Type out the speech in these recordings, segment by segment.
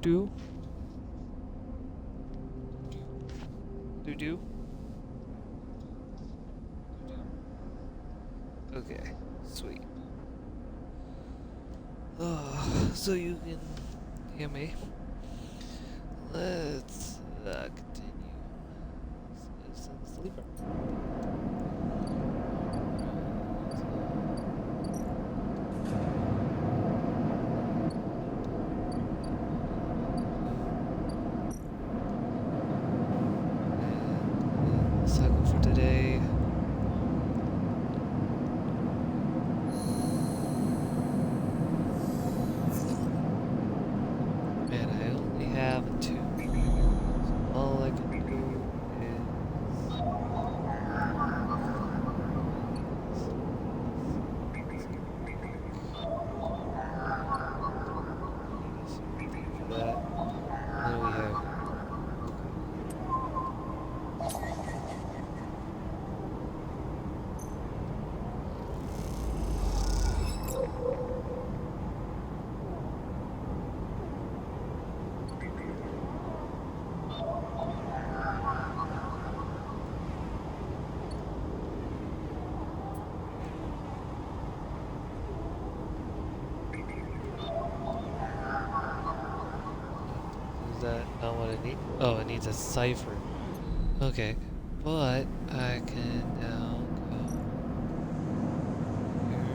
Do? Do? Okay, sweet. Oh, so you can hear me. Let's continue. Citizen Sleeper. And cycle for today. Man, I only have two. So all I can do is for that. And then we have is that not what I need? Oh, it needs a cipher. Okay, but I can now go here.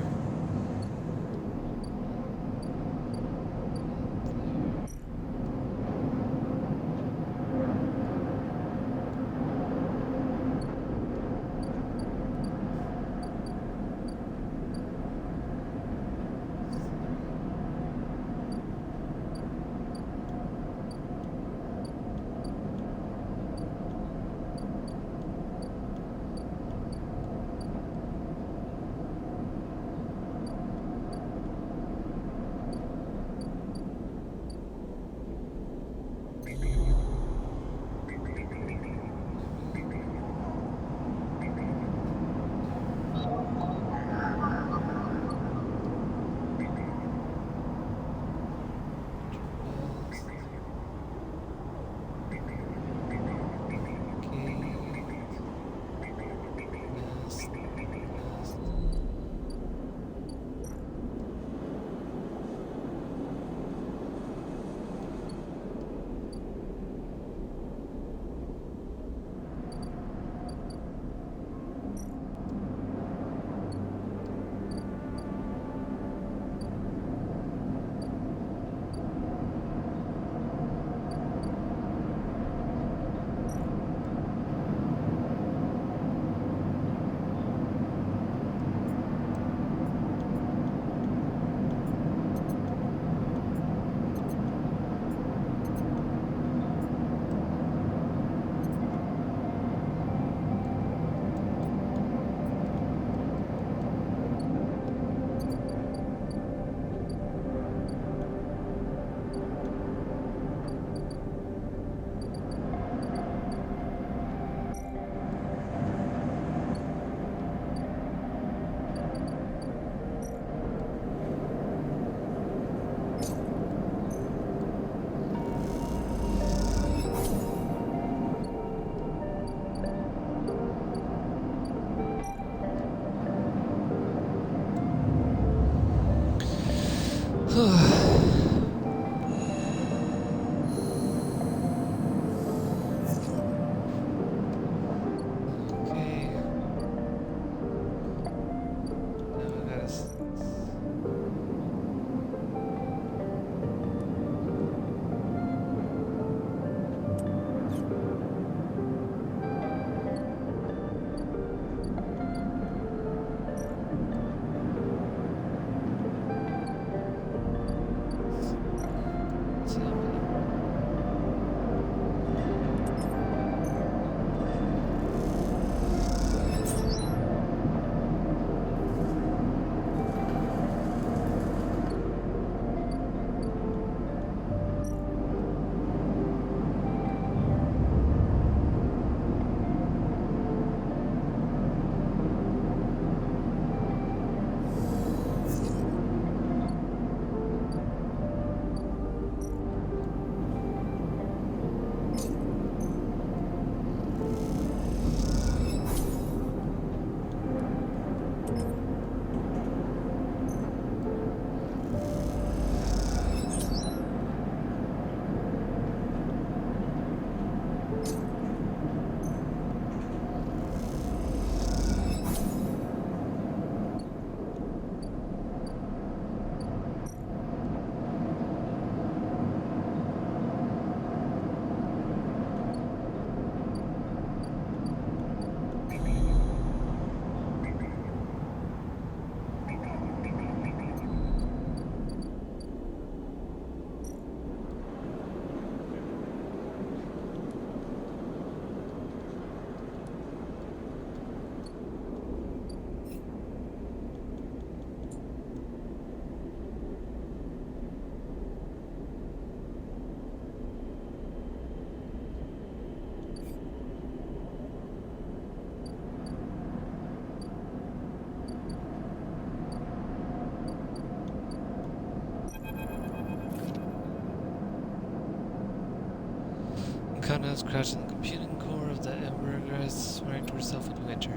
Agnes crouched in the computing core of the Ember Grass, swearing to herself in winter.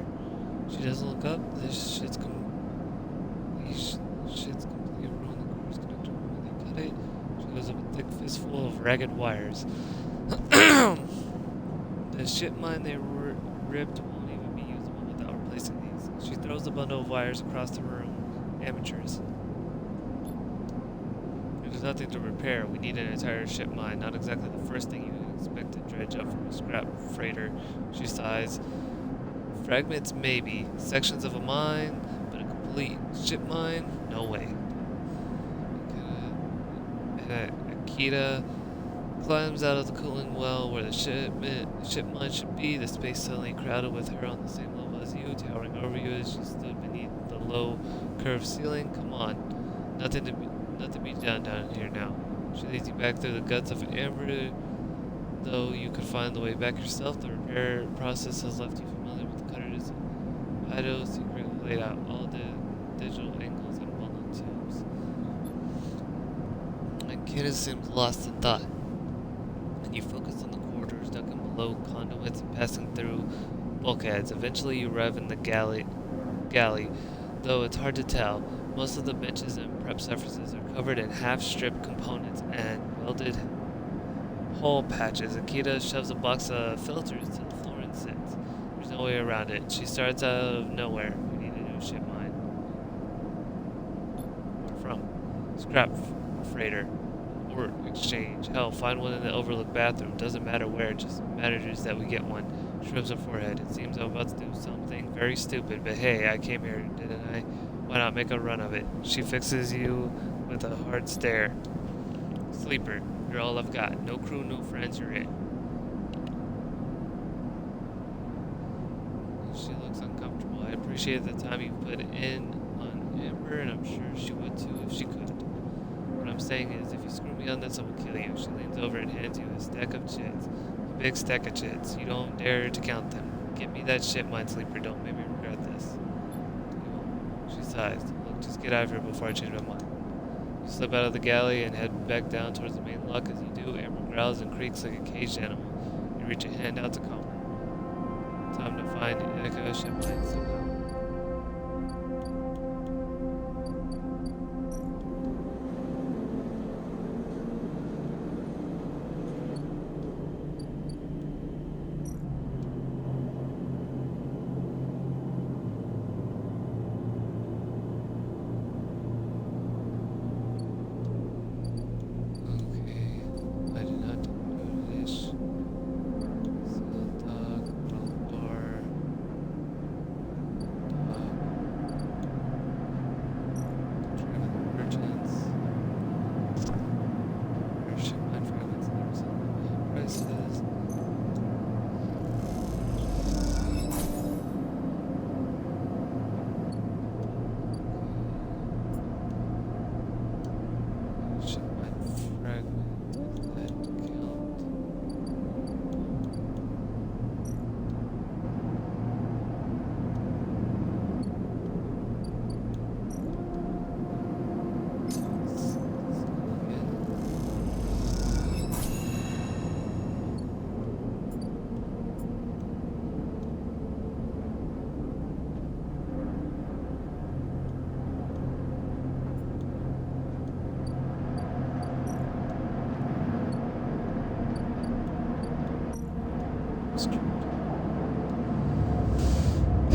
She doesn't look up. These shit's completely ruined the core's conductor when they cut it. She goes up a thick fistful of ragged wires. The ship mine they ripped won't even be usable without replacing these. She throws the bundle of wires across the room. Amateurs. There's nothing to repair. We need an entire ship mine. Not exactly the first thing you expect to dredge up from a scrap freighter. She sighs. Fragments, maybe. Sections of a mine, but a complete ship mine? No way. Akita climbs out of the cooling well where the ship mine should be. The space suddenly crowded with her on the same level as you, towering over you as she stood beneath the low curved ceiling. Come on. Nothing to be done down here now. She leads you back through the guts of an amber. Though you could find the way back yourself, the repair process has left you familiar with the cutters and idle secretly laid out all the digital angles and well-known tubes. And Kenneth seems lost in thought. And you focus on the corridors dug in below conduits and passing through bulkheads. Eventually you arrive in the galley, though it's hard to tell. Most of the benches and prep surfaces are covered in half-stripped components and welded hole patches. Akita shoves a box of filters to the floor and sits. There's no way around it. She starts out of nowhere. We need a new ship mine. Where from? Scrap freighter. Or exchange. Hell, find one in the overlooked bathroom. Doesn't matter where, just matters that we get one. She rubs her forehead. It seems I'm about to do something very stupid, but hey, I came here, didn't I? Why not make a run of it? She fixes you with a hard stare. Sleeper, you're all I've got. No crew, no friends, you're it. She looks uncomfortable. I appreciate the time you put in on Amber, and I'm sure she would too if she could. What I'm saying is, if you screw me on this, I will kill you. She leans over and hands you a stack of chits. A big stack of chits. You don't dare to count them. Get me that shit, mine sleeper. Don't make me regret this. She sighs. Look, just get out of here before I change my mind. You slip out of the galley and head back down towards the main lock. As you do, Amber growls and creaks like a caged animal. You reach a hand out to calm her. Time to find Echo ship mine somehow.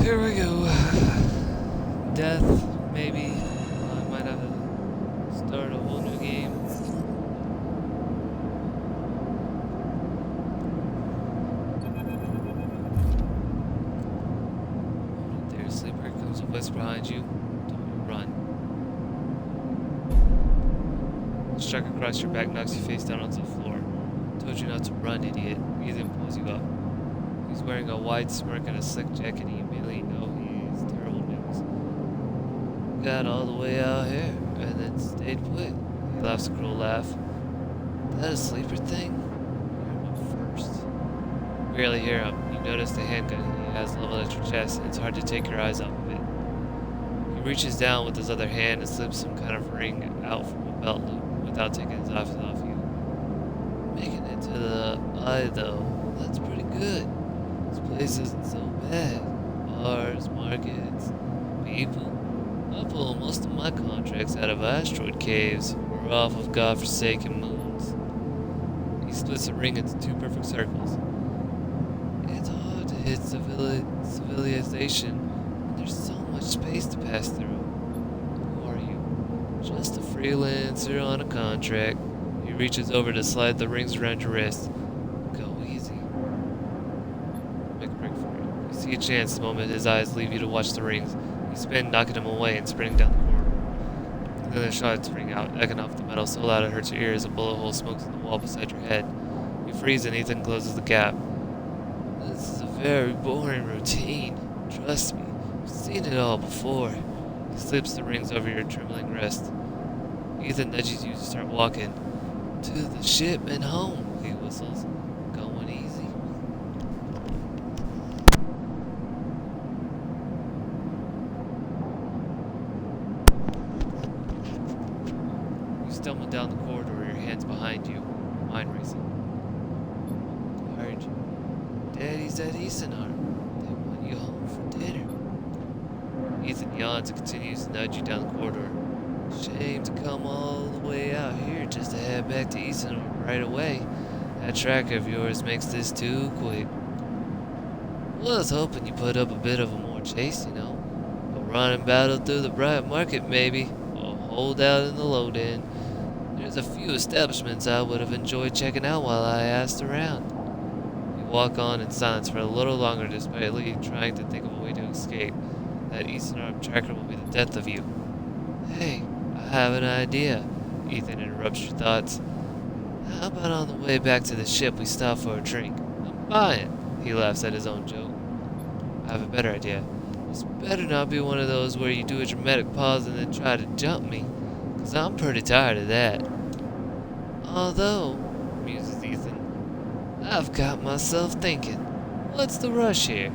Here we go. Death, maybe. I might have to start a whole new game. There, sleeper, comes a voice behind you. Don't run. A strike across your back knocks you face down onto the floor. Told you not to run, idiot. He then pulls you up. He's wearing a wide smirk and a slick jacket, and you immediately know he's terrible news. Got all the way out here, and then stayed put. He laughs a cruel laugh. That a sleeper thing? You're up first. You barely hear him. You notice the handgun he has leveled at your chest, and it's hard to take your eyes off of it. He reaches down with his other hand and slips some kind of ring out from a belt loop without taking his eyes off you. Making it to the eye, though. That's pretty good. This place isn't so bad. Bars, markets, people. I pull most of my contracts out of asteroid caves or off of godforsaken moons. He splits the ring into two perfect circles. It's hard to hit civilization when there's so much space to pass through. Who are you? Just a freelancer on a contract. He reaches over to slide the rings around your wrist. Go easy. Make a break for it. You see a chance the moment his eyes leave you to watch the rings. You spin, knocking him away and sprinting down the corridor. And then the shots ring out, echoing off the metal so loud it hurts your ears. A bullet hole smokes in the wall beside your head. You freeze and Ethan closes the gap. This is a very boring routine. Trust me, I've seen it all before. He slips the rings over your trembling wrist. Ethan nudges you to start walking. To the ship and home, he whistles. Going easy. You stumble down the corridor, your hands behind you, mind racing. I heard you. Daddy's at Easonar. They want you home for dinner. Ethan yawns and continues to nudge you down the corridor. Shame to come all the way out here just to head back to Eason right away. That tracker of yours makes this too quick. Was hoping you put up a bit of a more chase, you know. A running battle through the bright market, maybe. Or hold out in the load end. There's a few establishments I would have enjoyed checking out while I asked around. You walk on in silence for a little longer despite Lee trying to think of a way to escape. That Eastern Arm tracker will be the death of you. Hey, I have an idea. Ethan interrupts your thoughts. How about on the way back to the ship we stop for a drink? I'm buying. He laughs at his own joke. I have a better idea. This better not be one of those where you do a dramatic pause and then try to jump me, 'cause I'm pretty tired of that. Although, muses Ethan, I've got myself thinking, what's the rush here?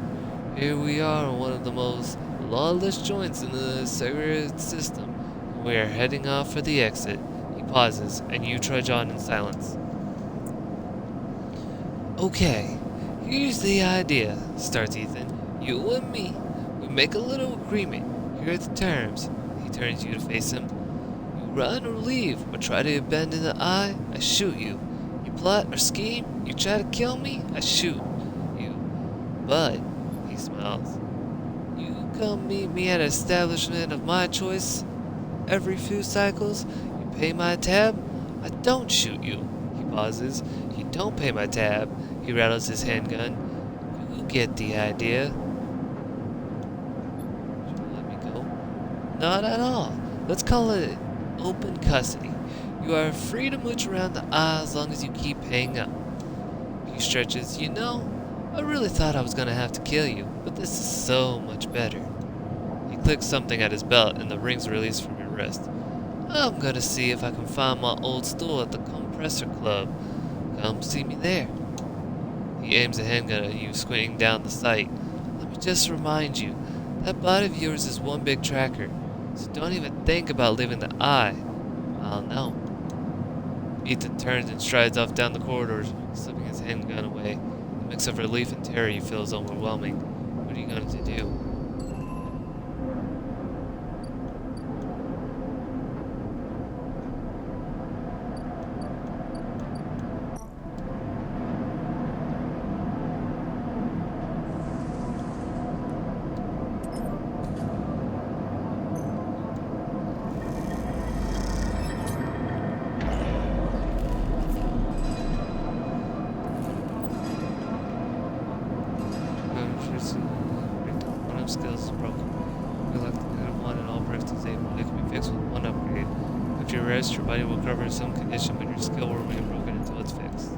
Here we are in one of the most lawless joints in the segregated system. We are heading off for the exit. He pauses, and you trudge on in silence. Okay, here's the idea, starts Ethan. You and me, we make a little agreement. Here are the terms. He turns you to face him. You run or leave, or try to abandon the eye, I shoot you. You plot or scheme, you try to kill me, I shoot you. But, he smiles, you come meet me at an establishment of my choice. Every few cycles, you pay my tab, I don't shoot you. He pauses. You don't pay my tab. He rattles his handgun. You get the idea. Should you let me go? Not at all. Let's call it open custody. You are free to mooch around the aisle as long as you keep paying up. He stretches. You know, I really thought I was gonna have to kill you, but this is so much better. He clicks something at his belt and the rings release from your wrist. I'm gonna see if I can find my old stool at the Compressor Club. Come see me there. He aims a handgun at you, squinting down the sight. Let me just remind you, that body of yours is one big tracker, so don't even think about leaving the eye. I'll know. Ethan turns and strides off down the corridor, slipping his handgun away. The mix of relief and terror you feel is overwhelming. What are you going to do? One of skills is broken. We like the good one and all breaks disabled. It can be fixed with one upgrade. If you rest, your body will recover in some condition, but your skill will remain broken until it's fixed.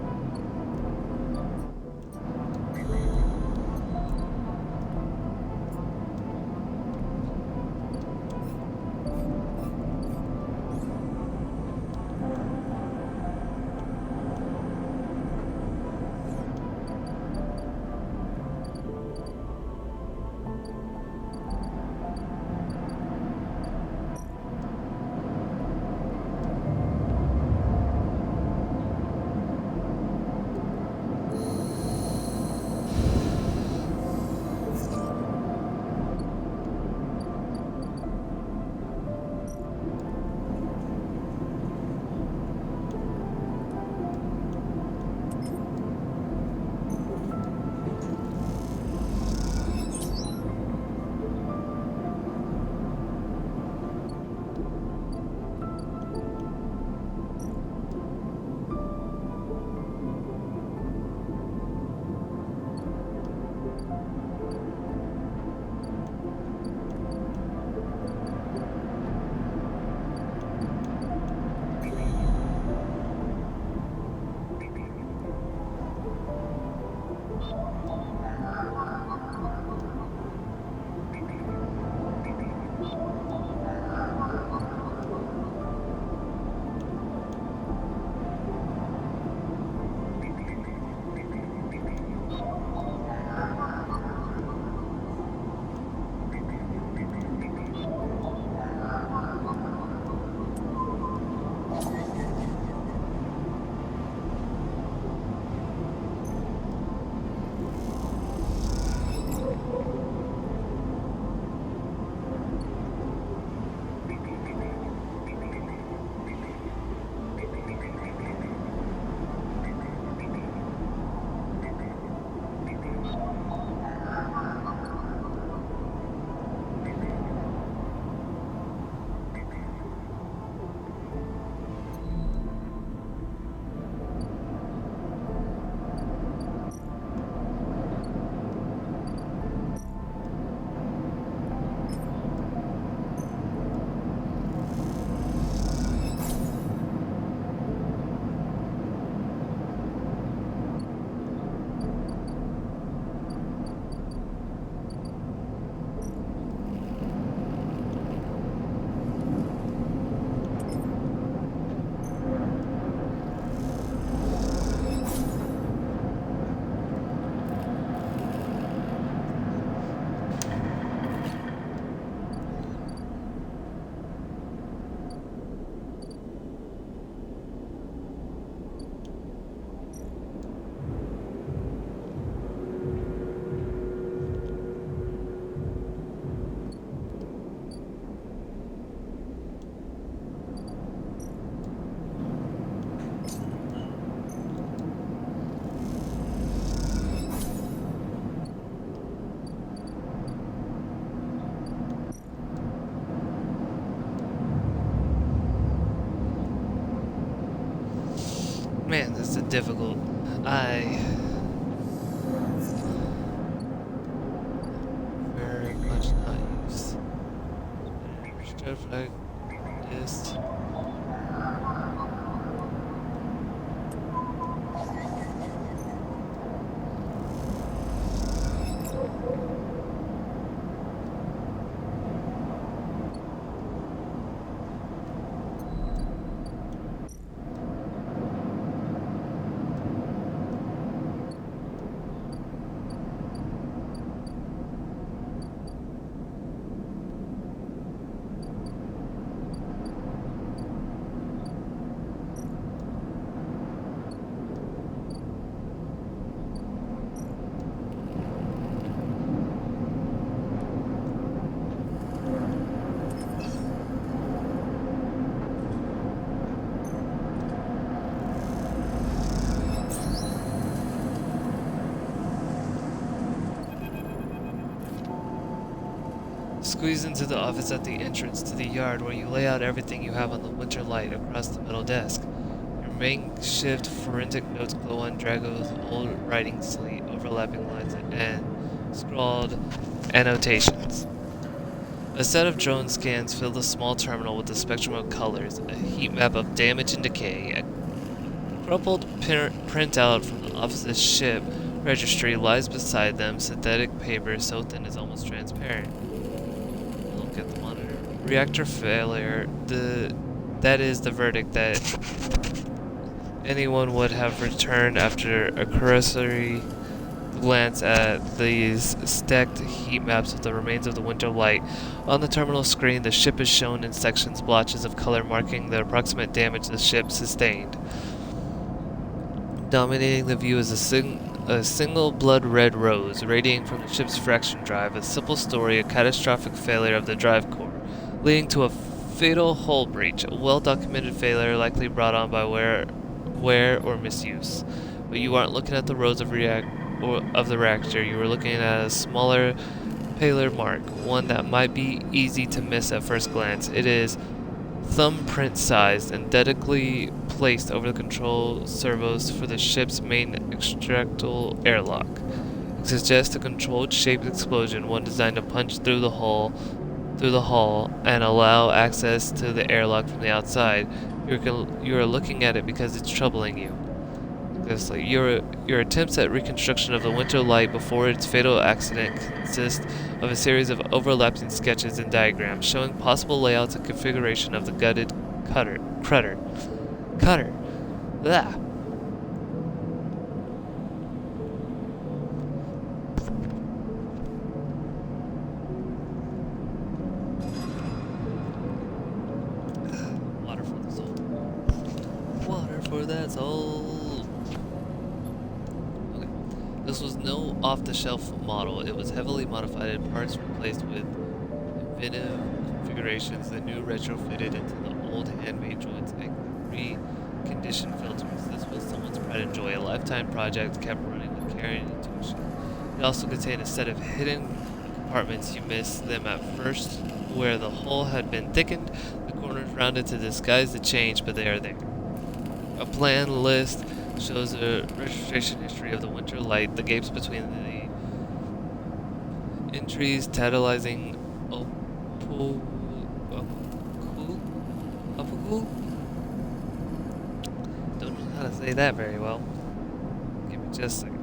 difficult. I very much not used. Strategist. Squeeze into the office at the entrance to the yard where you lay out everything you have on the winter light across the metal desk. Your makeshift forensic notes glow on Drago's old writing slate, overlapping lines and scrawled annotations. A set of drone scans fill the small terminal with a spectrum of colors, a heat map of damage and decay, a crumpled printout from the office's ship registry lies beside them, synthetic paper so thin it's almost transparent. Look at the monitor. Reactor failure. That is the verdict that anyone would have returned after a cursory glance at these stacked heat maps of the remains of the winter light. On the terminal screen, the ship is shown in sections, blotches of color marking the approximate damage the ship sustained. Dominating the view is a single blood-red rose radiating from the ship's fraction drive, a simple story, a catastrophic failure of the drive core, leading to a fatal hull breach, a well-documented failure likely brought on by wear or misuse. But you aren't looking at the rows of the reactor, you are looking at a smaller, paler mark, one that might be easy to miss at first glance. It is thumbprint sized and delicately placed over the control servos for the ship's main extractile airlock. It suggests a controlled shaped explosion, one designed to punch through the hull and allow access to the airlock from the outside. You are looking at it because it's troubling you. Your attempts at reconstruction of the winter light before its fatal accident consist of a series of overlapping sketches and diagrams showing possible layouts and configuration of the gutted cutter. Blah. Water for the soul. Water for that soul. This was no off-the-shelf model. It was heavily modified and parts replaced with inventive configurations, the new retrofitted into the old handmade joints and reconditioned filters. This was someone's pride and joy, a lifetime project kept running with care and intuition. It also contained a set of hidden compartments. You missed them at first, where the hull had been thickened, the corners rounded to disguise the change, but they are there. A plan list shows a registration history of the winter light, the gaps between the entries tantalizing Opal. Don't know how to say that very well. Give me just a second.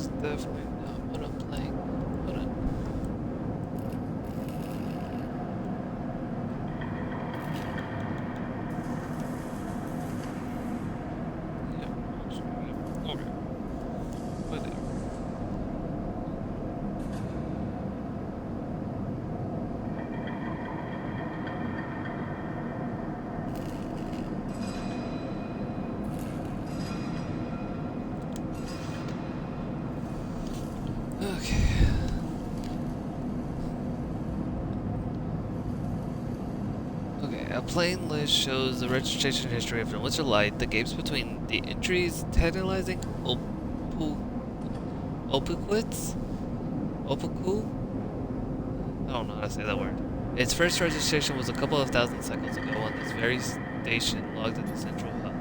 It's definitely not what I'm playing. Hold on. Yeah, okay. Whatever. Okay. Okay, a plain list shows the registration history of the Winter Light, the gaps between the entries, tantalizing opiquits? Opiku? I don't know how to say that word. Its first registration was a couple of thousand cycles ago on this very station logged at the central hub.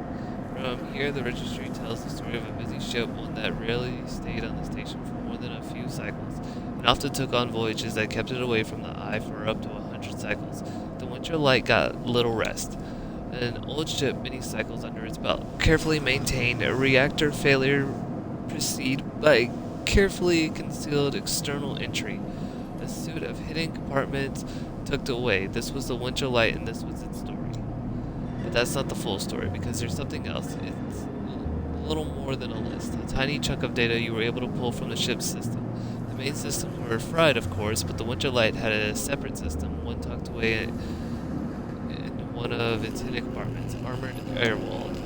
From here, the registry tells the story of a busy ship, one that rarely stayed on the station for more than a few cycles, and often took on voyages that kept it away from the eye for up to 100 cycles. The Winter Light got little rest. An old ship, many cycles under its belt, carefully maintained, a reactor failure preceded by a carefully concealed external entry. A suit of hidden compartments tucked away. This was the Winter Light, and this was its story. But that's not the full story, because there's something else. It's a little more than a list. A tiny chunk of data you were able to pull from the ship's system. The main systems were fried, of course, but the Winter Light had a separate system, one tucked away in one of its hidden compartments, armored and air-walled.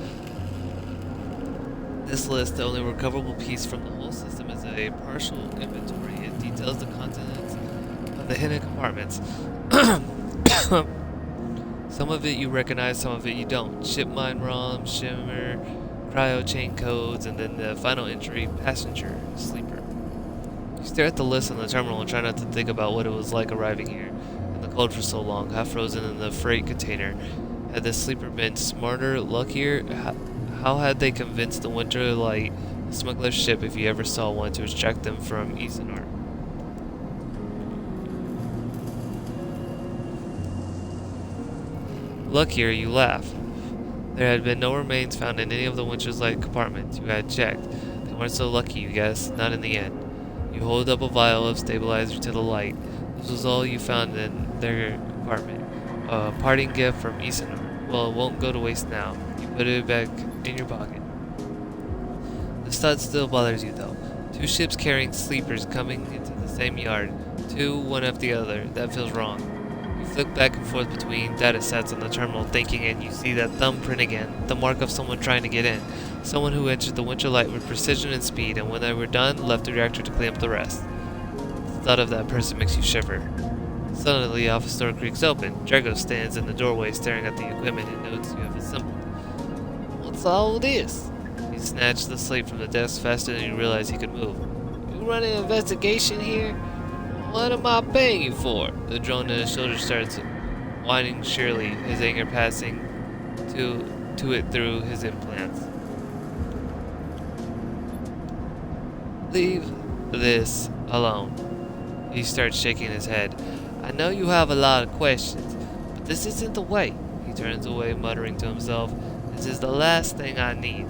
This list, the only recoverable piece from the whole system, is a partial inventory. It details the contents of the hidden compartments. Some of it you recognize, some of it you don't. Ship mine ROM, shimmer, cryo chain codes, and then the final entry, passenger, sleeper. You stare at the list on the terminal and try not to think about what it was like arriving here in the cold for so long, half frozen in the freight container. Had the sleeper been smarter, luckier? How had they convinced the Winter Light, the smuggler's ship, if you ever saw one, to extract them from Isanart? Luckier, you laugh. There had been no remains found in any of the Winter's Light compartments. You had checked. They weren't so lucky, you guess. Not in the end. You hold up a vial of stabilizer to the light. This was all you found in their compartment. A parting gift from Isanart. Well, it won't go to waste now. You put it back in your pocket. This thought still bothers you, though. Two ships carrying sleepers coming into the same yard. Two, one after the other. That feels wrong. You flick back and forth between data sets on the terminal, thinking, and you see that thumbprint again, the mark of someone trying to get in. Someone who entered the Winter Light with precision and speed, and when they were done, left the reactor to clean up the rest. The thought of that person makes you shiver. Suddenly, the office door creaks open. Drago stands in the doorway staring at the equipment and notes you have assembled. What's all this? He snatched the slate from the desk faster than you realized he could move. You running an investigation here? What am I paying you for? The drone in his shoulder starts whining shrilly, his anger passing to it through his implants. Leave this alone. He starts shaking his head. I know you have a lot of questions, but this isn't the way. He turns away, muttering to himself, this is the last thing I need.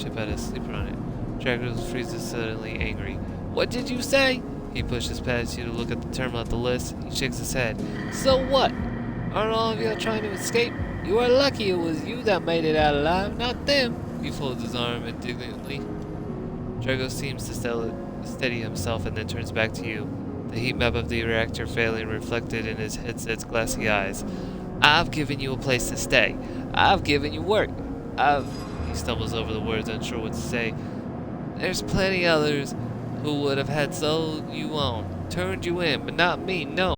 Ship had a sleeper on it. Drago freezes suddenly angry. What did you say? He pushes past you to look at the terminal at the list. He shakes his head. So what? Aren't all of you trying to escape? You are lucky it was you that made it out alive, not them. He folds his arm indignantly. Drago seems to steady himself and then turns back to you. The heat map of the reactor failing reflected in his headset's glassy eyes. I've given you a place to stay. I've given you work. He stumbles over the words, unsure what to say. There's plenty others who would have had sold you on, turned you in, but not me, no.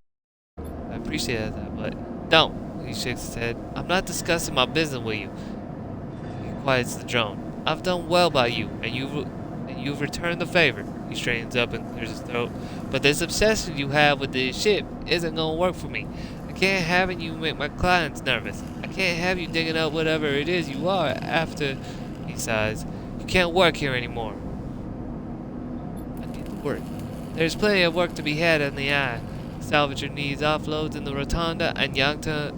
I appreciate that, but don't. He shakes his head. I'm not discussing my business with you. He quiets the drone. I've done well by you, and you've returned the favor. He straightens up and clears his throat. But this obsession you have with this ship isn't gonna work for me. I can't have you make my clients nervous. I can't have you digging up whatever it is you are after. He sighs. You can't work here anymore. I need to work. There's plenty of work to be had in the eye. Salvager needs offloads in the Rotunda and Yangten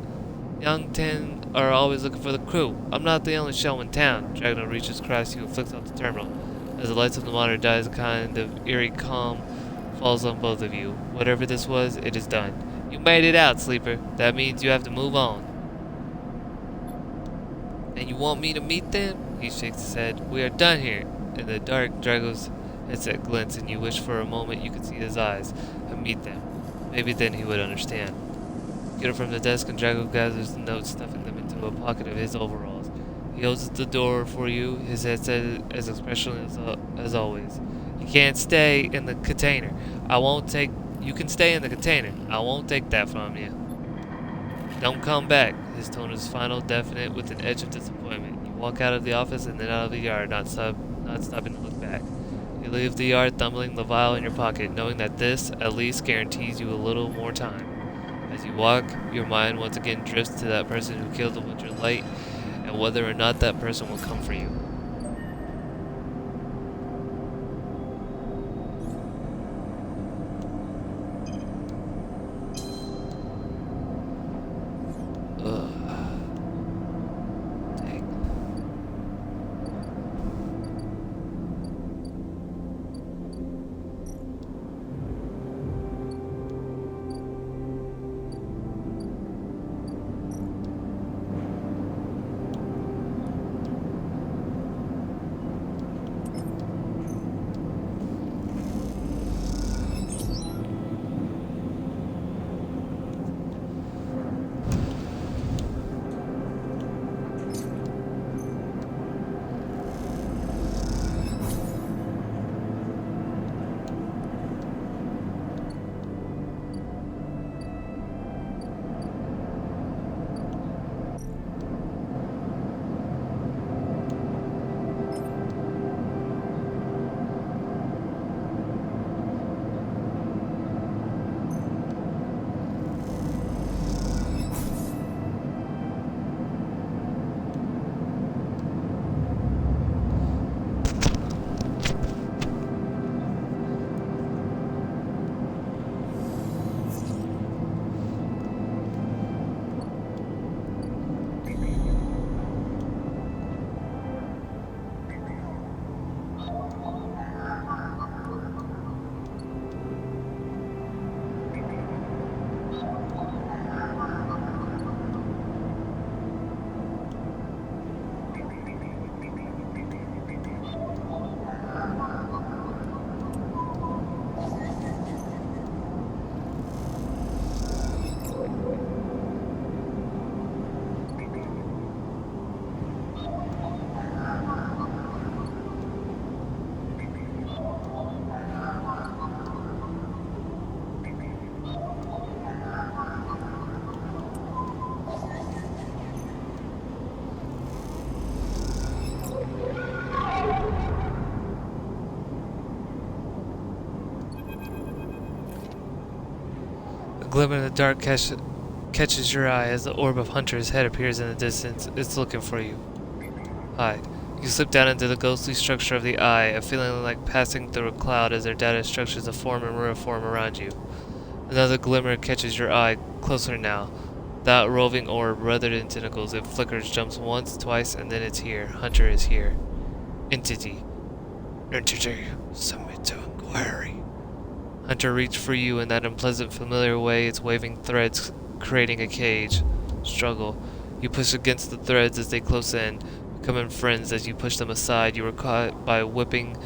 are always looking for the crew. I'm not the only show in town. Dragno reaches across you and flicks off the terminal. As the lights of the monitor dies, a kind of eerie calm falls on both of you. Whatever this was, it is done. You made it out, Sleeper. That means you have to move on. And you want me to meet them? He shakes his head. We are done here. In the dark, Drago's headset glints, and you wish for a moment you could see his eyes and meet them. Maybe then he would understand. You get up from the desk, and Drago gathers the notes, stuffing them into a pocket of his overalls. He opens the door for you, his headset as expressionless as always. You can't stay in the container. You can stay in the container. I won't take that from you. Don't come back. His tone is final, definite, with an edge of disappointment. You walk out of the office and then out of the yard, not stopping to look back. You leave the yard, thumbling the vial in your pocket, knowing that this, at least, guarantees you a little more time. As you walk, your mind once again drifts to that person who killed the Winter Light, and whether or not that person will come for you. A glimmer in the dark catches your eye as the orb of Hunter's head appears in the distance. It's looking for you. Hide. You slip down into the ghostly structure of the eye, a feeling like passing through a cloud as their data structures a form and reform around you. Another glimmer catches your eye, closer now. That roving orb, weathered in tentacles, it flickers, jumps once, twice, and then it's here. Hunter is here. Entity. Submit to inquiry. Hunter reached for you in that unpleasant, familiar way, its waving threads creating a cage. Struggle. You push against the threads as they close in, becoming friends as you push them aside. You are caught by whipping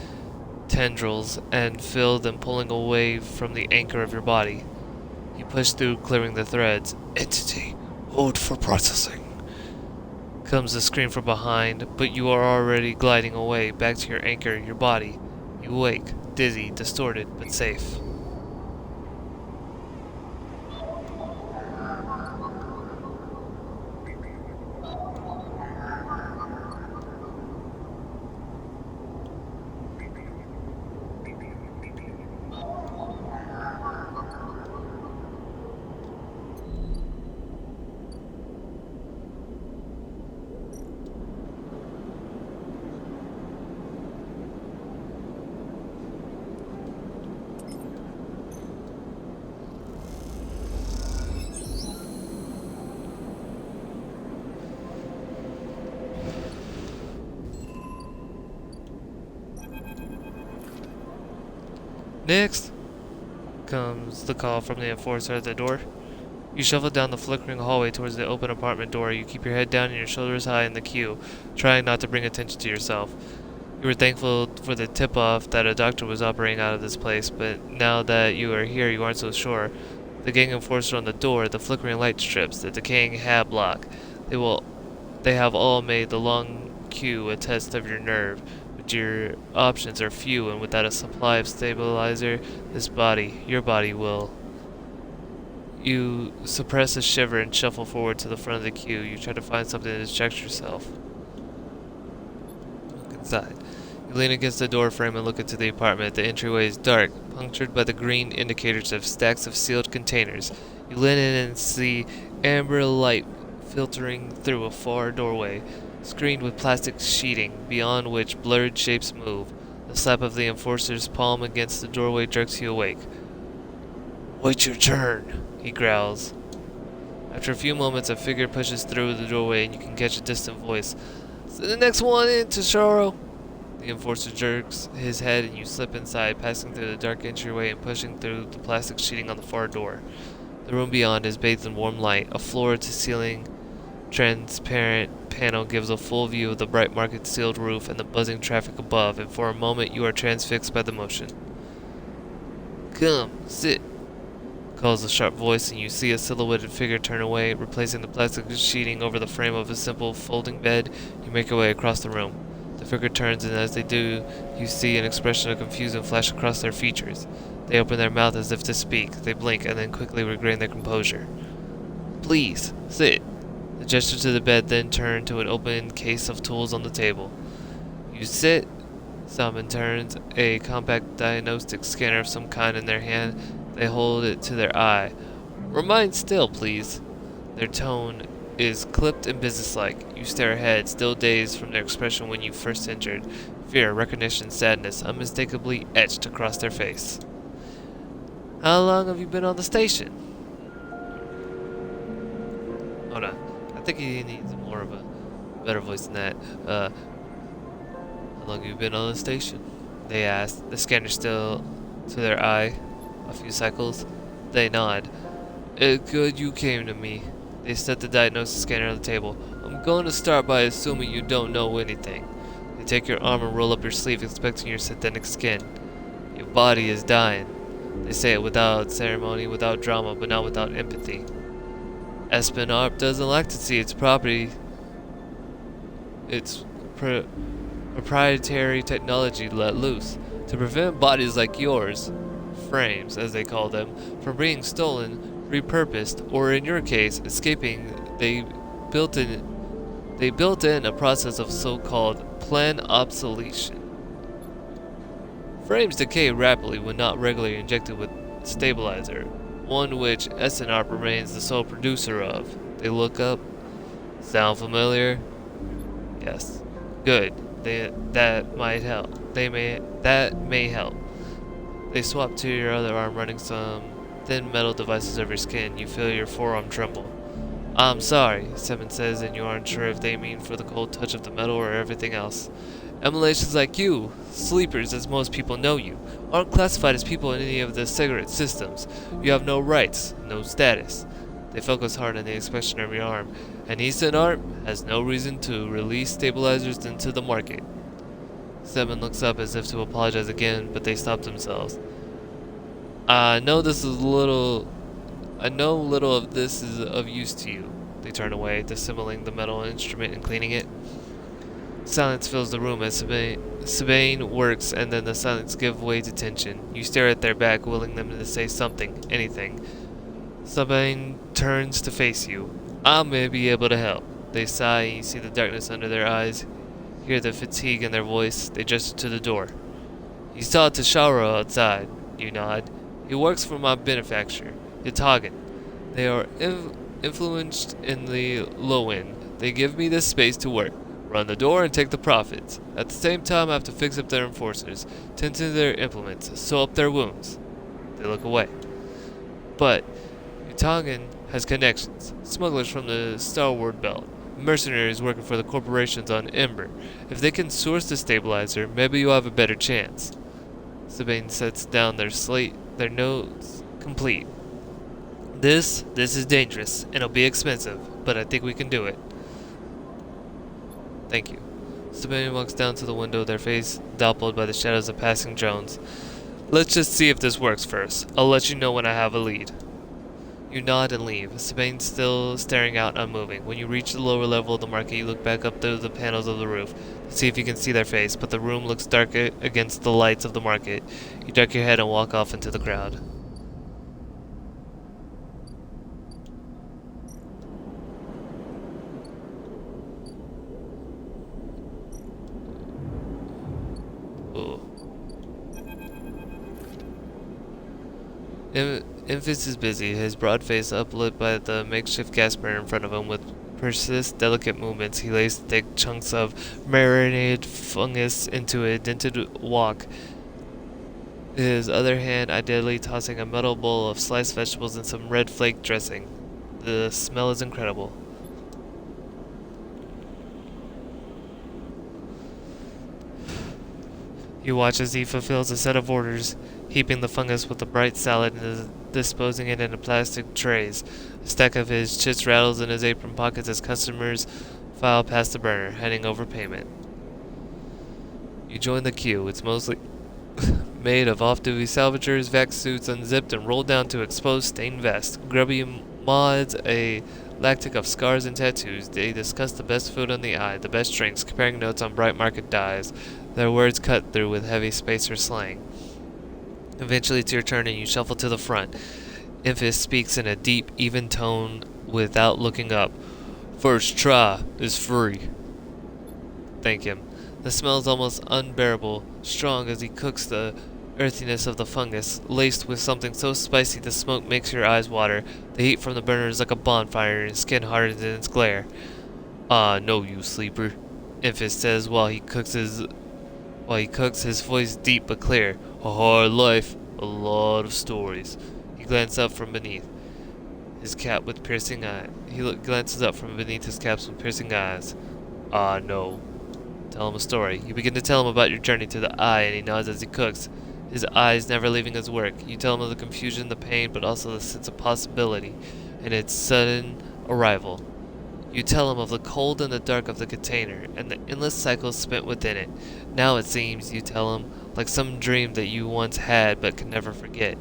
tendrils and feel them pulling away from the anchor of your body. You push through, clearing the threads. Entity. Hold for processing. Comes a scream from behind, but you are already gliding away, back to your anchor, your body. You wake, dizzy, distorted, but safe. Next comes the call from the enforcer at the door. You shuffle down the flickering hallway towards the open apartment door. You keep your head down and your shoulders high in the queue, trying not to bring attention to yourself. You were thankful for the tip-off that a doctor was operating out of this place, but now that you are here, you aren't so sure. The gang enforcer on the door, the flickering light strips, the decaying hab block, they have all made the long queue a test of your nerve. But your options are few, and without a supply of stabilizer, your body will. You suppress a shiver and shuffle forward to the front of the queue. You try to find something to distract yourself. Look inside. You lean against the door frame and look into the apartment. The entryway is dark, punctured by the green indicators of stacks of sealed containers. You lean in and see amber light filtering through a far doorway, screened with plastic sheeting, beyond which blurred shapes move. The slap of the enforcer's palm against the doorway jerks you awake. "Wait your turn," he growls. After a few moments, a figure pushes through the doorway and you can catch a distant voice. "Send the next one in, Tesoro." The enforcer jerks his head and you slip inside, passing through the dark entryway and pushing through the plastic sheeting on the far door. The room beyond is bathed in warm light. A floor-to-ceiling transparent panel gives a full view of the bright market-sealed roof and the buzzing traffic above, and for a moment you are transfixed by the motion. "Come, sit," calls a sharp voice, and you see a silhouetted figure turn away, replacing the plastic sheeting over the frame of a simple folding bed. You make your way across the room. The figure turns, and as they do, you see an expression of confusion flash across their features. They open their mouth as if to speak. They blink and then quickly regain their composure. "Please, sit." The gesture to the bed then turned to an open case of tools on the table. "You sit." Simon turns, a compact diagnostic scanner of some kind in their hand. They hold it to their eye. "Remain still, please." Their tone is clipped and businesslike. You stare ahead, still dazed from their expression when you first entered. Fear, recognition, sadness unmistakably etched across their face. "How long have you been on the station?" Hold on. I think he needs more of a better voice than that. How long have you been on the station? They asked, the scanner still to their eye. A few cycles. They nod. "It's good you came to me." They set the diagnosis scanner on the table. "I'm going to start by assuming you don't know anything." They take your arm and roll up your sleeve, inspecting your synthetic skin. "Your body is dying." They say it without ceremony, without drama, but not without empathy. Espen Arp doesn't like to see its proprietary technology let loose. To prevent bodies like yours, frames as they call them, from being stolen, repurposed, or in your case, escaping, they built in a process of so-called planned obsolescence. Frames decay rapidly when not regularly injected with stabilizer, one which SNARP remains the sole producer of. They look up. Sound familiar? Yes. Good. That might help. That may help. They swap to your other arm, running some thin metal devices over your skin. You feel your forearm tremble. "I'm sorry," Simon says, and you aren't sure if they mean for the cold touch of the metal or everything else. "Emulations like you, sleepers as most people know you, aren't classified as people in any of the cigarette systems. You have no rights, no status." They focus hard on the expression of your arm. "And Eastern Art has no reason to release stabilizers into the market." Simon looks up as if to apologize again, but they stop themselves. I know little of this is of use to you." They turn away, disassembling the metal instrument and cleaning it. Silence fills the room as Sabine works, and then the silence gives way to tension. You stare at their back, willing them to say something, anything. Sabine turns to face you. "I may be able to help." They sigh, and you see the darkness under their eyes. Hear the fatigue in their voice. They gesture to the door. "You saw Tashara outside." You nod. "He works for my benefactor, Yatagan. They are influenced in the low end. They give me this space to work, run the door, and take the profits. At the same time, I have to fix up their enforcers, tend to their implements, sew up their wounds." They look away. "But Yatagan has connections. Smugglers from the Starward Belt. Mercenaries working for the corporations on Ember. If they can source the stabilizer, maybe you'll have a better chance." Sabine sets down their notes complete. This is dangerous, and it'll be expensive, but I think we can do it. Thank you. Sabine walks down to the window, their face dappled by the shadows of passing drones. Let's just see if this works first. I'll let you know when I have a lead. You nod and leave, Sabine still staring out unmoving. When you reach the lower level of the market, you look back up through the panels of the roof to see if you can see their face, but the room looks dark against the lights of the market. You duck your head and walk off into the crowd. Ooh. Infus is busy, his broad face uplit by the makeshift gas burner in front of him. With delicate movements, he lays thick chunks of marinated fungus into a dented wok. His other hand ideally tossing a metal bowl of sliced vegetables and some red flake dressing. The smell is incredible. You watch as he fulfills a set of orders, heaping the fungus with the bright salad and disposing it into plastic trays. A stack of his chits rattles in his apron pockets as customers file past the burner, handing over payment. You join the queue. It's mostly made of off-duty salvagers, vac suits unzipped and rolled down to exposed stained vests. Grubby mods, a lactic of scars and tattoos. They discuss the best food on the eye, the best drinks, comparing notes on bright market dyes. Their words cut through with heavy spacer slang. Eventually it's your turn and you shuffle to the front. Infus speaks in a deep, even tone without looking up. First try is free. Thank him. The smell is almost unbearable, strong as he cooks the earthiness of the fungus, laced with something so spicy the smoke makes your eyes water. The heat from the burner is like a bonfire and his skin hardens in its glare. Ah, no, you sleeper, Infus says while he cooks, his voice deep but clear. A hard life, a lot of stories. He glances up from beneath his cap with piercing eyes. Glances up from beneath his caps with piercing eyes. Ah, no. Tell him a story. You begin to tell him about your journey to the eye, and he nods as he cooks, his eyes never leaving his work. You tell him of the confusion, the pain, but also the sense of possibility and its sudden arrival. You tell him of the cold and the dark of the container, and the endless cycles spent within it. Now it seems, you tell him, like some dream that you once had but can never forget.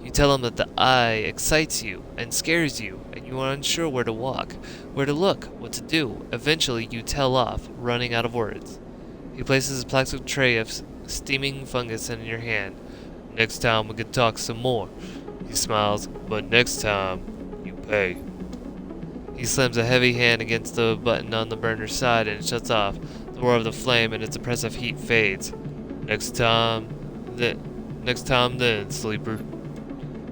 You tell him that the eye excites you and scares you, and you are unsure where to walk, where to look, what to do. Eventually you tell off, running out of words. He places a plastic tray of steaming fungus in your hand. Next time we can talk some more. He smiles, but next time you pay. He slams a heavy hand against the button on the burner's side and it shuts off. The roar of the flame and its oppressive heat fades. Next time then, sleeper.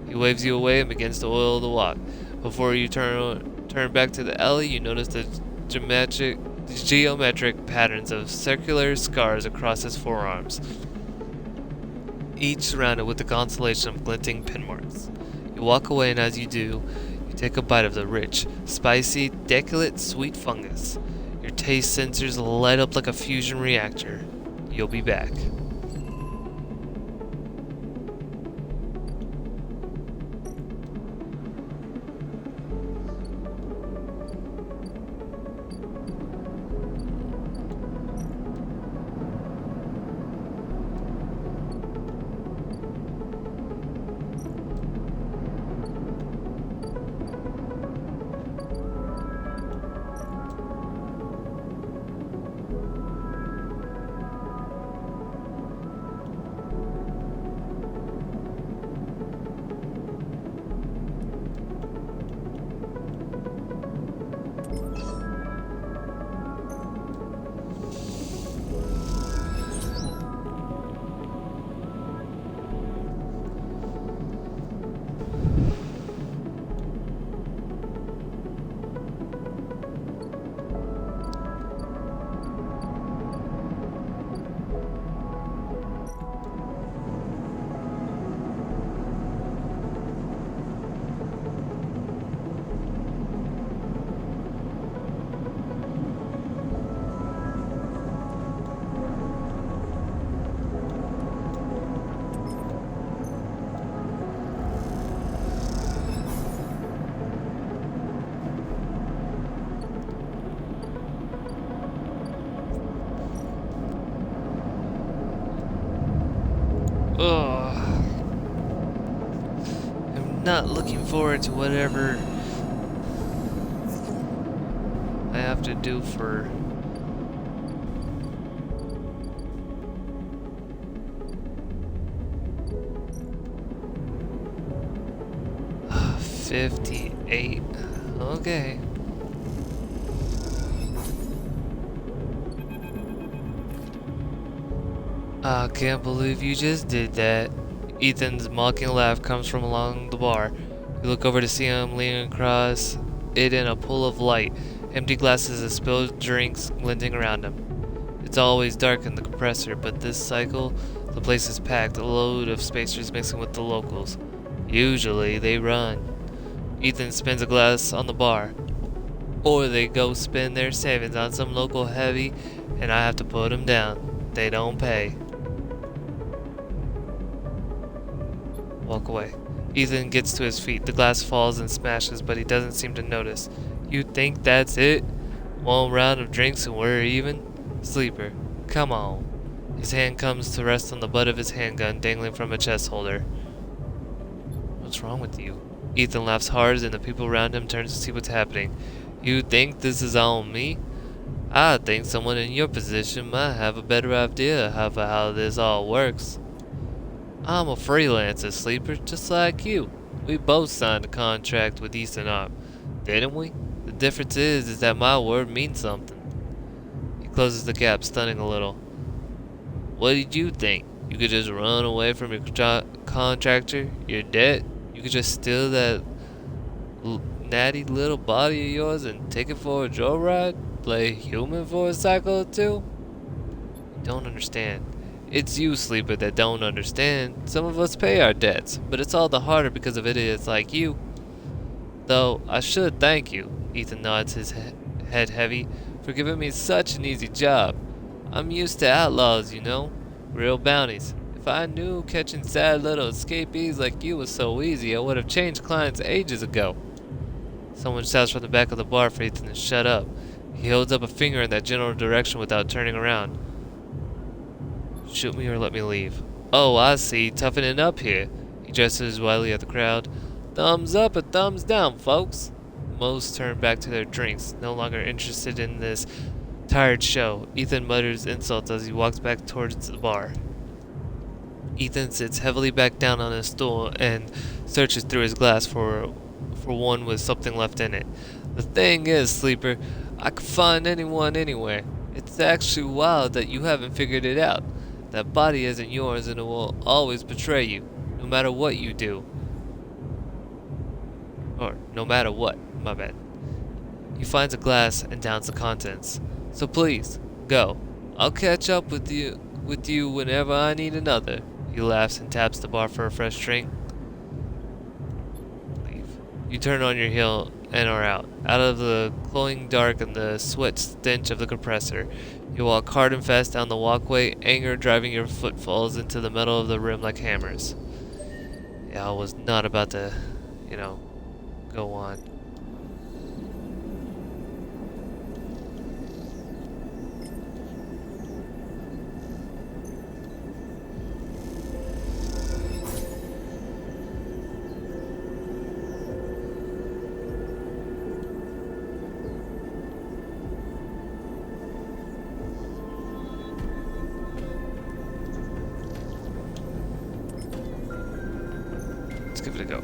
He waves you away and begins to oil the wok. Before you turn back to the alley, you notice the geometric patterns of circular scars across his forearms, each surrounded with a constellation of glinting pin marks. You walk away, and as you do, you take a bite of the rich, spicy, delicate, sweet fungus. Your taste sensors light up like a fusion reactor. You'll be back. not looking forward to whatever I have to do for 58. Okay. I can't believe you just did that. Ethan's mocking laugh comes from along the bar. You look over to see him leaning across it in a pool of light, empty glasses of spilled drinks glinting around him. It's always dark in the compressor, but this cycle, the place is packed, a load of spacers mixing with the locals. Usually they run. Ethan spins a glass on the bar. Or they go spend their savings on some local heavy, and I have to put them down. They don't pay. Walk away. Ethan gets to his feet. The glass falls and smashes, but he doesn't seem to notice. You think that's it? One round of drinks and we're even? Sleeper, come on. His hand comes to rest on the butt of his handgun dangling from a chest holder. What's wrong with you? Ethan laughs hard and the people around him turn to see what's happening. You think this is on me? I think someone in your position might have a better idea of how this all works. I'm a freelancer, Sleeper, just like you. We both signed a contract with Eastern Arp, didn't we? The difference is that my word means something. He closes the gap, stunning a little. What did you think? You could just run away from your contractor, your debt? You could just steal that natty little body of yours and take it for a joyride? Play human for a cycle or two? You don't understand. It's you, Sleeper, that don't understand. Some of us pay our debts, but it's all the harder because of idiots like you. Though, I should thank you, Ethan nods his head heavy, for giving me such an easy job. I'm used to outlaws, you know. Real bounties. If I knew catching sad little escapees like you was so easy, I would have changed clients ages ago. Someone shouts from the back of the bar for Ethan to shut up. He holds up a finger in that general direction without turning around. Shoot me or let me leave. Oh, I see. Toughening up here. He gestures wildly at the crowd. Thumbs up or thumbs down, folks. Most turn back to their drinks, no longer interested in this tired show. Ethan mutters insults as he walks back towards the bar. Ethan sits heavily back down on his stool and searches through his glass for one with something left in it. The thing is, Sleeper, I could find anyone anywhere. It's actually wild that you haven't figured it out. That body isn't yours and it will always betray you, no matter what you do. Or, no matter what, my bad. He finds a glass and downs the contents. So please, go. I'll catch up with you whenever I need another. He laughs and taps the bar for a fresh drink. Leave. You turn on your heel and are out of the cloying dark and the sweat stench of the compressor. You walk hard and fast down the walkway, anger driving your footfalls into the metal of the rim like hammers. Yeah, I was not about to, go on. Let's give it a go.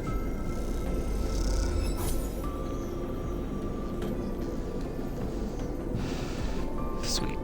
Sweet.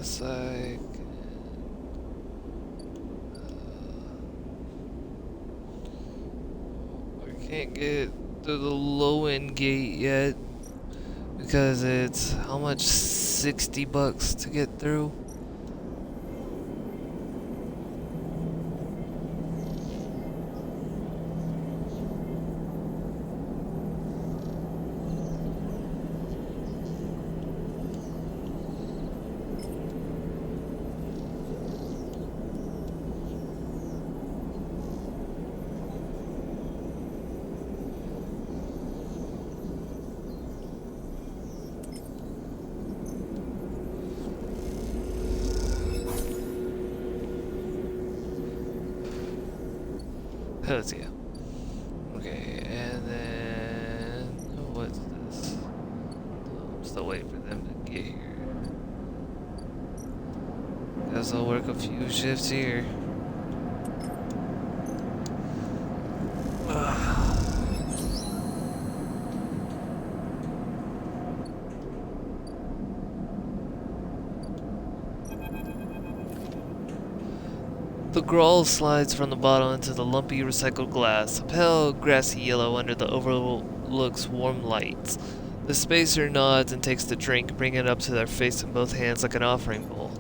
Unless I can't get to the low end gate yet because it's how much? $60 to get through. Hells yeah. Okay, and then what's this? I'm still waiting for them to get here. Guess I'll work a few shifts here. The Grawl slides from the bottle into the lumpy recycled glass, a pale grassy yellow under the overlook's warm lights. The spacer nods and takes the drink, bringing it up to their face in both hands like an offering bowl.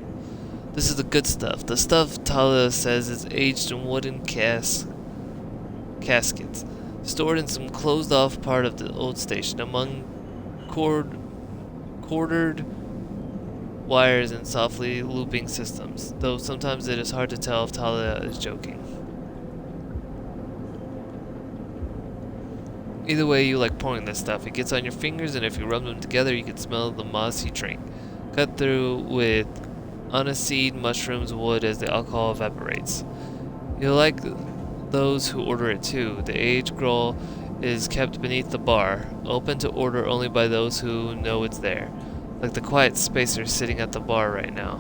This is the good stuff. The stuff Talia says is aged in wooden caskets, stored in some closed-off part of the old station, among quartered wires and softly looping systems, though sometimes it is hard to tell if Talia is joking. Either way, you like pouring this stuff. It gets on your fingers, and if you rub them together, you can smell the mossy drink, cut through with aniseed, mushrooms, wood as the alcohol evaporates. You'll like those who order it too. The aged Grawl is kept beneath the bar, open to order only by those who know it's there. Like the quiet spacer sitting at the bar right now.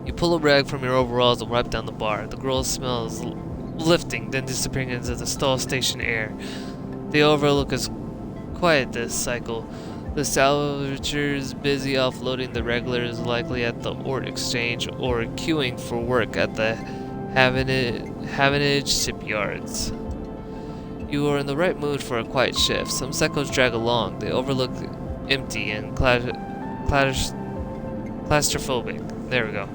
You pull a rag from your overalls and wipe down the bar. The Grawl smells lifting, then disappearing into the stall station air. The overlook is quiet this cycle. The salvagers busy offloading the regulars, likely at the Ort Exchange or queuing for work at the Havenage shipyards. You are in the right mood for a quiet shift. Some cycles drag along. They overlook empty and claustrophobic. There we go.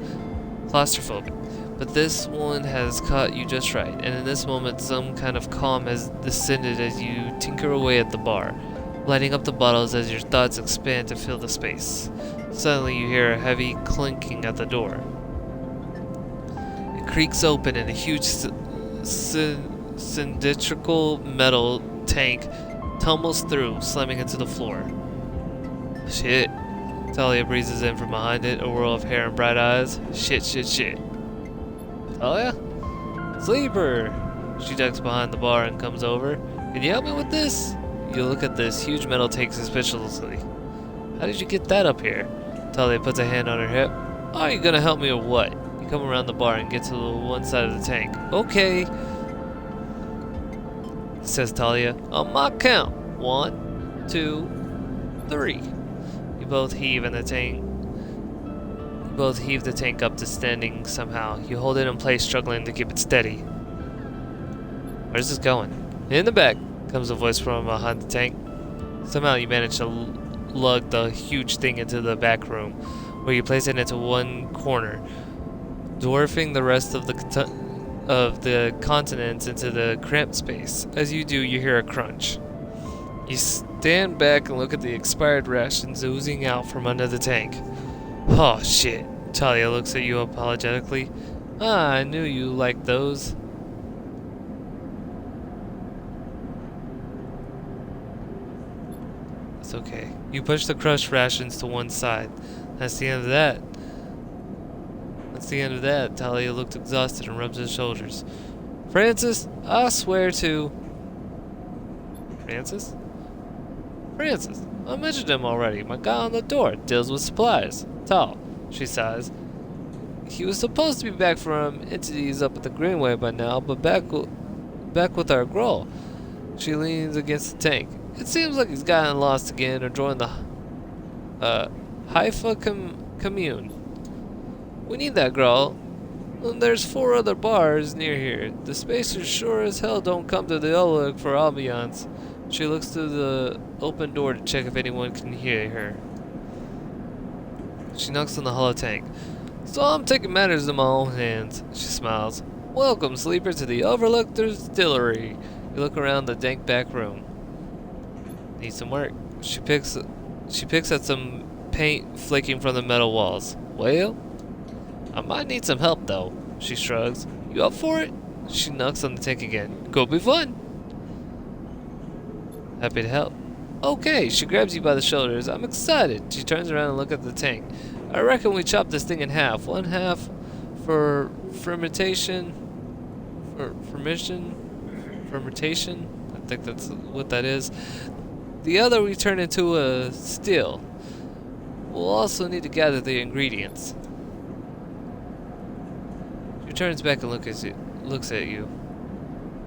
Claustrophobic. But this one has caught you just right, and in this moment some kind of calm has descended as you tinker away at the bar, lighting up the bottles as your thoughts expand to fill the space. Suddenly you hear a heavy clinking at the door. It creaks open and a huge cylindrical metal tank tumbles through, slamming into the floor. Shit. Talia breezes in from behind it, a whirl of hair and bright eyes. Shit, shit, shit. Talia? Sleeper! She ducks behind the bar and comes over. Can you help me with this? You look at this huge metal tank suspiciously. How did you get that up here? Talia puts a hand on her hip. Are you gonna help me or what? You come around the bar and get to the one side of the tank. Okay, says Talia. On my count. 1, 2, 3. You both heave the tank up to standing somehow. You hold it in place, struggling to keep it steady. Where's this going? In the back, comes a voice from behind the tank. Somehow you manage to lug the huge thing into the back room, where you place it into one corner, dwarfing the rest of the continents into the cramped space. As you do, you hear a crunch. You stand back and look at the expired rations oozing out from under the tank. Oh shit. Talia looks at you apologetically. I knew you liked those. It's okay. You push the crushed rations to one side. That's the end of that. Talia looked exhausted and rubs his shoulders. Francis, I swear to... Francis? Francis, I mentioned him already. My guy on the door deals with supplies. Tall, she sighs. He was supposed to be back from entities up at the Greenway by now, but back with our Grawl. She leans against the tank. It seems like he's gotten lost again or joined the Haifa Commune. We need that, girl. And there's 4 other bars near here. The spacers sure as hell don't come to the Overlook for ambiance. She looks through the open door to check if anyone can hear her. She knocks on the hollow tank. So I'm taking matters in my own hands. She smiles. Welcome, sleeper, to the Overlook Distillery. You look around the dank back room. Need some work. She picks at some paint flaking from the metal walls. Well, I might need some help though. She shrugs. You up for it? She knocks on the tank again. Go be fun. Happy to help. Okay, she grabs you by the shoulders. I'm excited. She turns around and looks at the tank. I reckon we chop this thing in half. One half for fermentation. Fermentation. I think that's what that is. The other we turn into a still. We'll also need to gather the ingredients. She turns back and looks at you.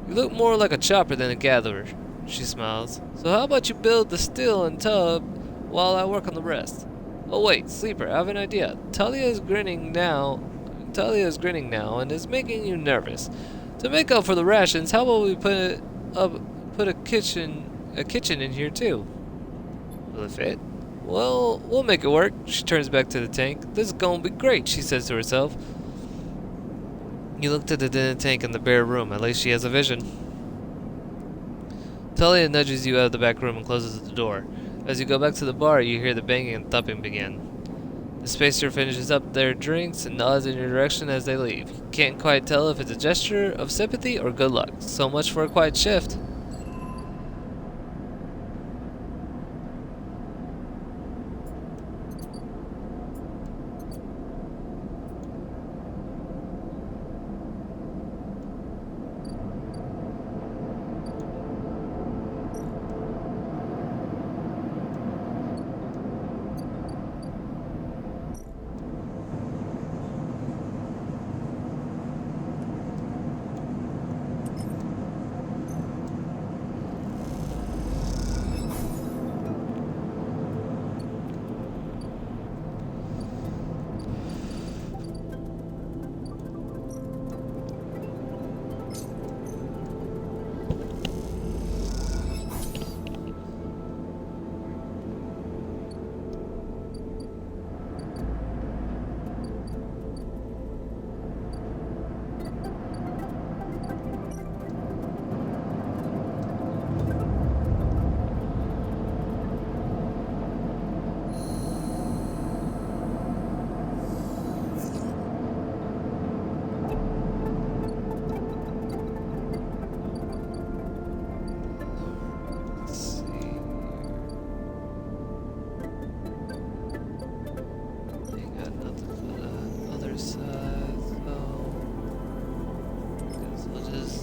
You look more like a chopper than a gatherer. She smiles. So how about you build the still and tub while I work on the rest? Oh wait, sleeper, I have an idea. Talia is grinning now and is making you nervous. To make up for the rations, how about we put a kitchen in here too? Will it fit? Well, we'll make it work. She turns back to the tank. This is gonna be great, she says to herself. You look to the dinner tank in the bare room. At least she has a vision. Talia nudges you out of the back room and closes the door. As you go back to the bar, you hear the banging and thumping begin. The spacer finishes up their drinks and nods in your direction as they leave. You can't quite tell if it's a gesture of sympathy or good luck. So much for a quiet shift.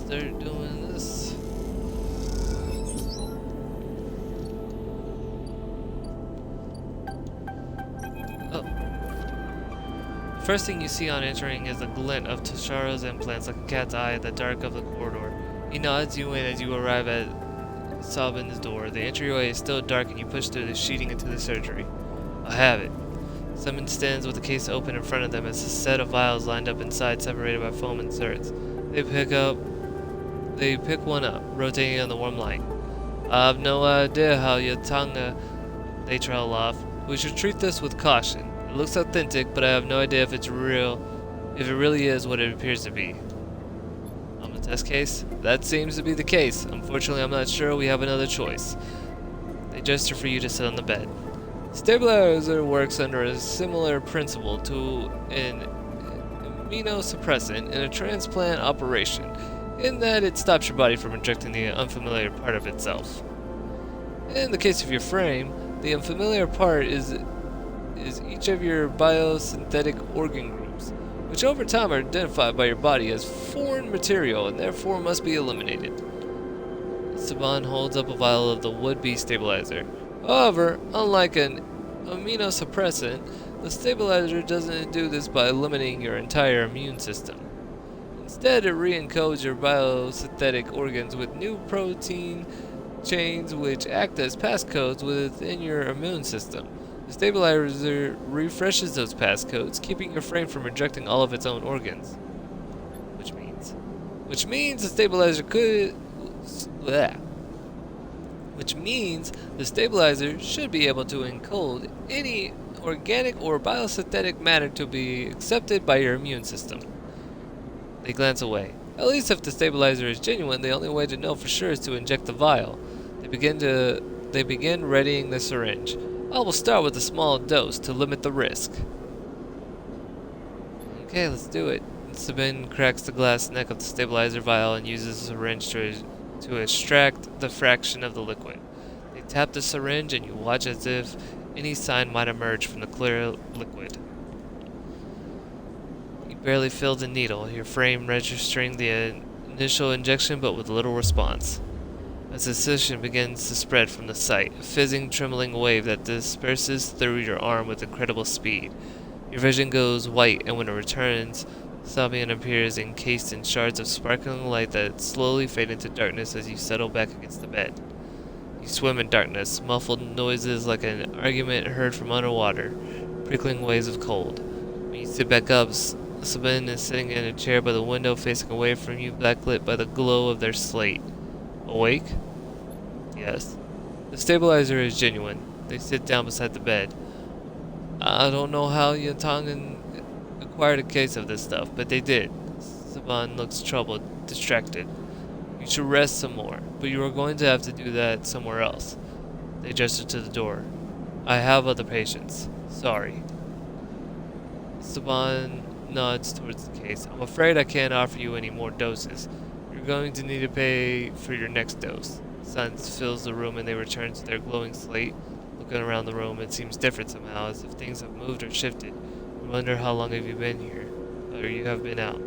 They're doing this. Oh. First thing you see on entering is a glint of Tasharo's implants like a cat's eye in the dark of the corridor. He nods you in as you arrive at Sabin's door. The entryway is still dark and you push through the sheeting into the surgery. I have it. Simon stands with the case open in front of them as a set of vials lined up inside, separated by foam inserts. They pick one up, rotating on the warm light. I have no idea how Yatanga. They trail off. We should treat this with caution. It looks authentic, but I have no idea if it's real, if it really is what it appears to be. On the test case? That seems to be the case. Unfortunately, I'm not sure we have another choice. They gesture for you to sit on the bed. Stabilizer works under a similar principle to an immunosuppressant in a transplant operation, in that it stops your body from injecting the unfamiliar part of itself. In the case of your frame, the unfamiliar part is each of your biosynthetic organ groups, which over time are identified by your body as foreign material and therefore must be eliminated. Saban holds up a vial of the would-be stabilizer. However, unlike an immunosuppressant, the stabilizer doesn't do this by eliminating your entire immune system. Instead, it re-encodes your biosynthetic organs with new protein chains which act as passcodes within your immune system. The stabilizer refreshes those passcodes, keeping your frame from rejecting all of its own organs. Which means the stabilizer could. Bleh. Which means the stabilizer should be able to encode any organic or biosynthetic matter to be accepted by your immune system. They glance away. At least if the stabilizer is genuine, the only way to know for sure is to inject the vial. They begin readying the syringe. I will start with a small dose to limit the risk. Okay, let's do it. Sabine cracks the glass neck of the stabilizer vial and uses the syringe to extract the fraction of the liquid. They tap the syringe and you watch as if any sign might emerge from the clear liquid. You barely feel the needle, your frame registering the initial injection but with little response. As the sensation begins to spread from the site, a fizzing, trembling wave that disperses through your arm with incredible speed. Your vision goes white, and when it returns, Sabian appears encased in shards of sparkling light that slowly fade into darkness as you settle back against the bed. You swim in darkness, muffled noises like an argument heard from underwater, prickling waves of cold. When you sit back up, Sabine is sitting in a chair by the window facing away from you, backlit by the glow of their slate. Awake? Yes. The stabilizer is genuine. They sit down beside the bed. I don't know how Yatang acquired a case of this stuff, but they did. Saban looks troubled, distracted. You should rest some more, but you are going to have to do that somewhere else. They gesture to the door. I have other patients. Sorry. Saban nods towards the case. I'm afraid I can't offer you any more doses. You're going to need to pay for your next dose. Silence fills the room and they return to their glowing slate. Looking around the room, it seems different somehow, as if things have moved or shifted. You wonder how long have you been here, or you have been out.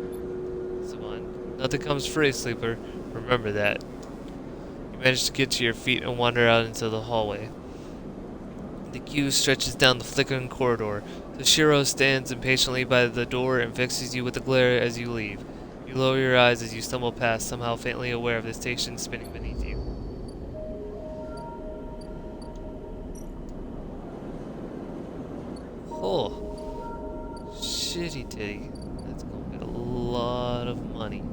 Saban, nothing comes free, sleeper. Remember that. You manage to get to your feet and wander out into the hallway. The queue stretches down the flickering corridor. Toshiro stands impatiently by the door and fixes you with a glare as you leave. You lower your eyes as you stumble past, somehow faintly aware of the station spinning beneath you. Oh, shitty titty. That's gonna be a lot of money.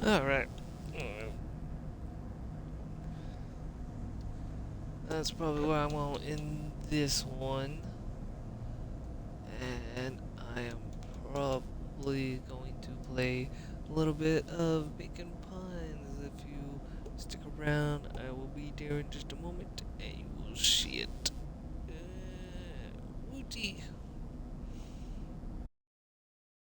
Alright. That's probably where I'm gonna end this one. And I am probably going to play a little bit of making puns. If you stick around, I will be there in just a moment and you will see it.